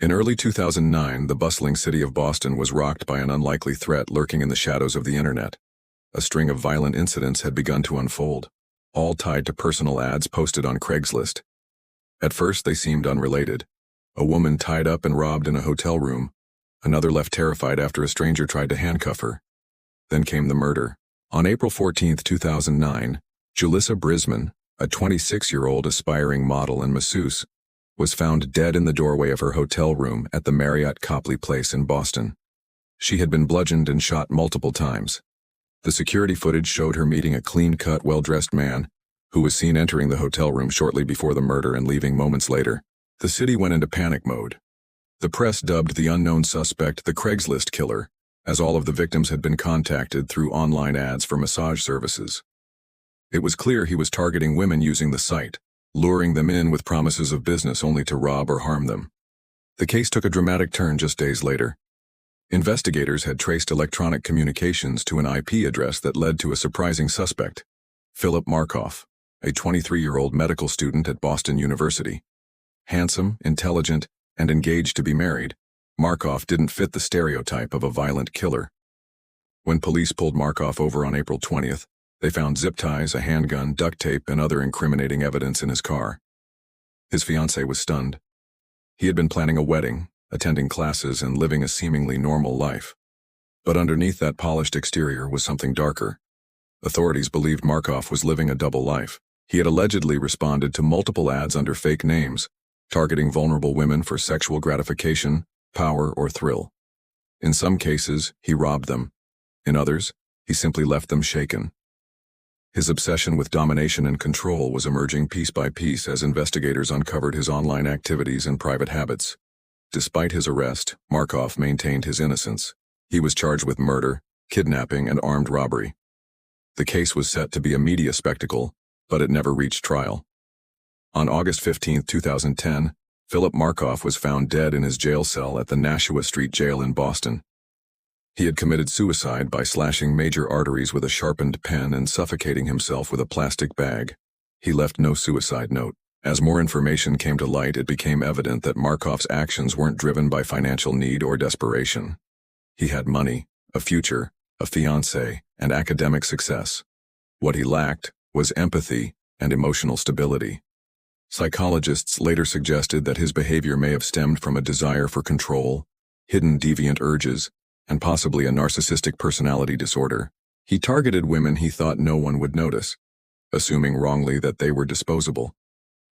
In early 2009, the bustling city of Boston was rocked by an unlikely threat lurking in the shadows of the internet. A string of violent incidents had begun to unfold, all tied to personal ads posted on Craigslist. At first, they seemed unrelated. A woman tied up and robbed in a hotel room. Another left terrified after a stranger tried to handcuff her. Then came the murder. On April 14, 2009, Julissa Brisman, a 26-year-old aspiring model and masseuse, was found dead in the doorway of her hotel room at the Marriott Copley Place in Boston. She had been bludgeoned and shot multiple times. The security footage showed her meeting a clean-cut, well-dressed man, who was seen entering the hotel room shortly before the murder and leaving moments later. The city went into panic mode. The press dubbed the unknown suspect the Craigslist killer, as all of the victims had been contacted through online ads for massage services. It was clear he was targeting women using the site, luring them in with promises of business only to rob or harm them. The case took a dramatic turn just days later. Investigators had traced electronic communications to an IP address that led to a surprising suspect, Philip Markoff, a 23-year-old medical student at Boston University. Handsome, intelligent, and engaged to be married, Markoff didn't fit the stereotype of a violent killer. When police pulled Markoff over on April 20th, they found zip ties, a handgun, duct tape, and other incriminating evidence in his car. His fiancée was stunned. He had been planning a wedding, attending classes, and living a seemingly normal life. But underneath that polished exterior was something darker. Authorities believed Markoff was living a double life. He had allegedly responded to multiple ads under fake names, targeting vulnerable women for sexual gratification, power, or thrill. In some cases, he robbed them. In others, he simply left them shaken. His obsession with domination and control was emerging piece by piece as investigators uncovered his online activities and private habits. Despite his arrest, Markoff maintained his innocence. He was charged with murder, kidnapping, and armed robbery. The case was set to be a media spectacle, but it never reached trial. On August 15, 2010, Philip Markoff was found dead in his jail cell at the Nashua Street Jail in Boston. He had committed suicide by slashing major arteries with a sharpened pen and suffocating himself with a plastic bag. He left no suicide note. As more information came to light, it became evident that Markoff's actions weren't driven by financial need or desperation. He had money, a future, a fiancée, and academic success. What he lacked was empathy and emotional stability. Psychologists later suggested that his behavior may have stemmed from a desire for control, hidden deviant urges, and possibly a narcissistic personality disorder. He targeted women he thought no one would notice, assuming wrongly that they were disposable.